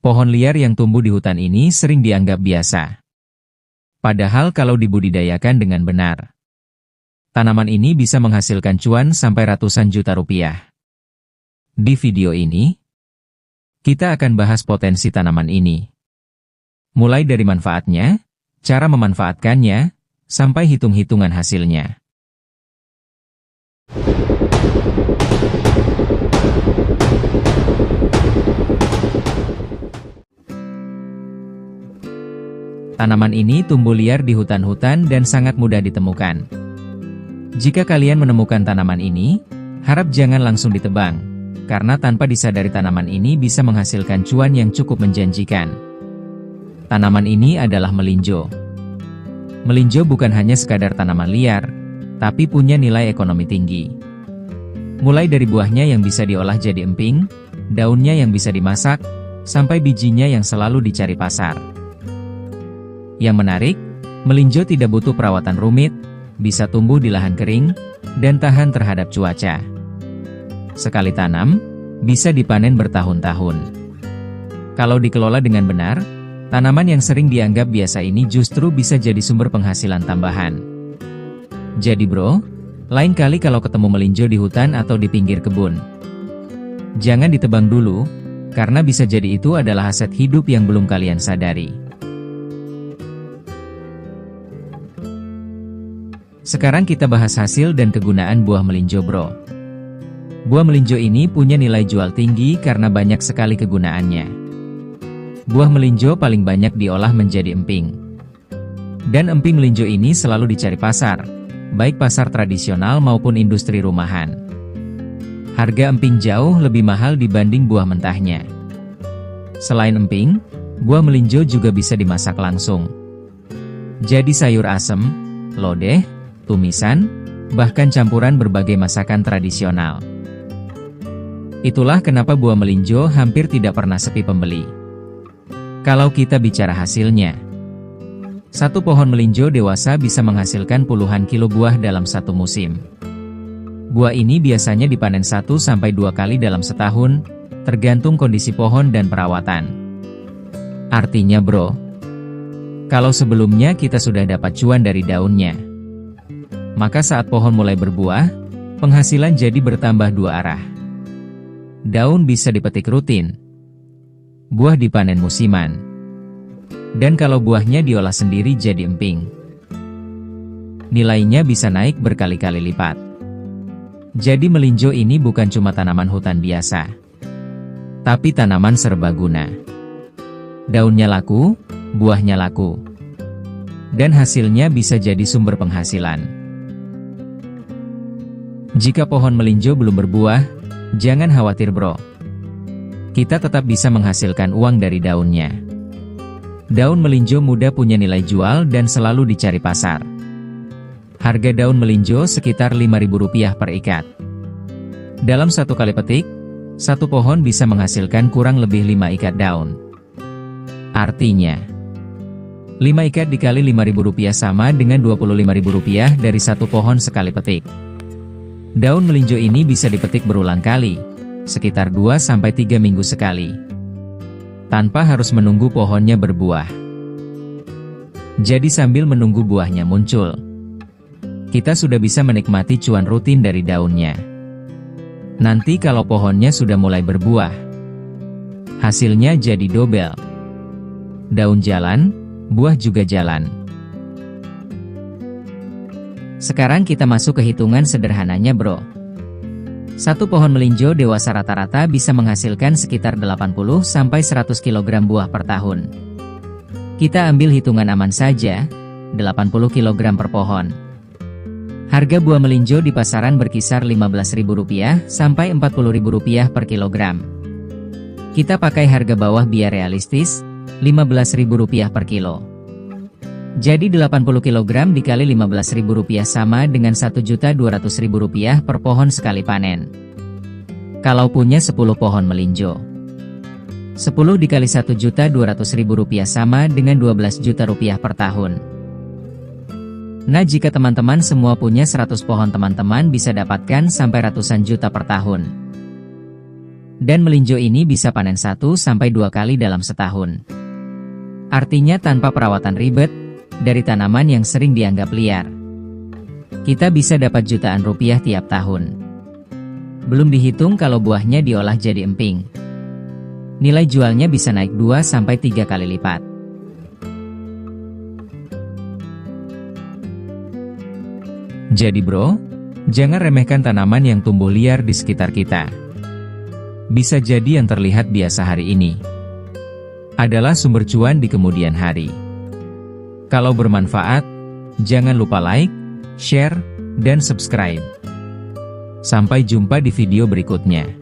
Pohon liar yang tumbuh di hutan ini sering dianggap biasa. Padahal kalau dibudidayakan dengan benar, tanaman ini bisa menghasilkan cuan sampai ratusan juta rupiah. Di video ini, kita akan bahas potensi tanaman ini. Mulai dari manfaatnya, cara memanfaatkannya, sampai hitung-hitungan hasilnya. Tanaman ini tumbuh liar di hutan-hutan dan sangat mudah ditemukan. Jika kalian menemukan tanaman ini, harap jangan langsung ditebang, karena tanpa disadari tanaman ini bisa menghasilkan cuan yang cukup menjanjikan. Tanaman ini adalah melinjo. Melinjo bukan hanya sekadar tanaman liar, tapi punya nilai ekonomi tinggi. Mulai dari buahnya yang bisa diolah jadi emping, daunnya yang bisa dimasak, sampai bijinya yang selalu dicari pasar. Yang menarik, melinjo tidak butuh perawatan rumit, bisa tumbuh di lahan kering, dan tahan terhadap cuaca. Sekali tanam, bisa dipanen bertahun-tahun. Kalau dikelola dengan benar, tanaman yang sering dianggap biasa ini justru bisa jadi sumber penghasilan tambahan. Jadi bro, lain kali kalau ketemu melinjo di hutan atau di pinggir kebun, jangan ditebang dulu, karena bisa jadi itu adalah aset hidup yang belum kalian sadari. Sekarang kita bahas hasil dan kegunaan buah melinjo bro. Buah melinjo ini punya nilai jual tinggi karena banyak sekali kegunaannya. Buah melinjo paling banyak diolah menjadi emping. Dan emping melinjo ini selalu dicari pasar, baik pasar tradisional maupun industri rumahan. Harga emping jauh lebih mahal dibanding buah mentahnya. Selain emping, buah melinjo juga bisa dimasak langsung. Jadi sayur asem, lodeh, tumisan, bahkan campuran berbagai masakan tradisional. Itulah kenapa buah melinjo hampir tidak pernah sepi pembeli. Kalau kita bicara hasilnya, satu pohon melinjo dewasa bisa menghasilkan puluhan kilo buah dalam satu musim. Buah ini biasanya dipanen 1-2 kali dalam setahun, tergantung kondisi pohon dan perawatan. Artinya bro, kalau sebelumnya kita sudah dapat cuan dari daunnya, maka saat pohon mulai berbuah, penghasilan jadi bertambah dua arah. Daun bisa dipetik rutin, buah dipanen musiman, dan kalau buahnya diolah sendiri jadi emping, nilainya bisa naik berkali-kali lipat. Jadi melinjo ini bukan cuma tanaman hutan biasa, tapi tanaman serbaguna. Daunnya laku, buahnya laku, dan hasilnya bisa jadi sumber penghasilan. Jika pohon melinjo belum berbuah, jangan khawatir bro. Kita tetap bisa menghasilkan uang dari daunnya. Daun melinjo muda punya nilai jual dan selalu dicari pasar. Harga daun melinjo sekitar Rp5.000 per ikat. Dalam satu kali petik, satu pohon bisa menghasilkan kurang lebih 5 ikat daun. Artinya, 5 ikat dikali Rp5.000 sama dengan Rp25.000 dari satu pohon sekali petik. Daun melinjo ini bisa dipetik berulang kali, sekitar 2-3 minggu sekali, tanpa harus menunggu pohonnya berbuah. Jadi sambil menunggu buahnya muncul, kita sudah bisa menikmati cuan rutin dari daunnya. Nanti kalau pohonnya sudah mulai berbuah, hasilnya jadi dobel. Daun jalan, buah juga jalan. Sekarang kita masuk ke hitungan sederhananya bro. Satu pohon melinjo dewasa rata-rata bisa menghasilkan sekitar 80-100 kg buah per tahun. Kita ambil hitungan aman saja, 80 kg per pohon. Harga buah melinjo di pasaran berkisar Rp15.000 sampai Rp40.000 per kilogram. Kita pakai harga bawah biar realistis, Rp15.000 per kilo. Jadi 80 kg dikali Rp15.000 sama dengan Rp1.200.000 per pohon sekali panen. Kalau punya 10 pohon melinjo, 10 dikali Rp1.200.000 sama dengan Rp12 juta per tahun. Nah jika teman-teman semua punya 100 pohon teman-teman bisa dapatkan sampai ratusan juta per tahun. Dan melinjo ini bisa panen 1-2 kali dalam setahun. Artinya tanpa perawatan ribet, dari tanaman yang sering dianggap liar. Kita bisa dapat jutaan rupiah tiap tahun. Belum dihitung kalau buahnya diolah jadi emping. Nilai jualnya bisa naik 2-3 kali lipat. Jadi bro, jangan remehkan tanaman yang tumbuh liar di sekitar kita. Bisa jadi yang terlihat biasa hari ini adalah sumber cuan di kemudian hari. Kalau bermanfaat, jangan lupa like, share, dan subscribe. Sampai jumpa di video berikutnya.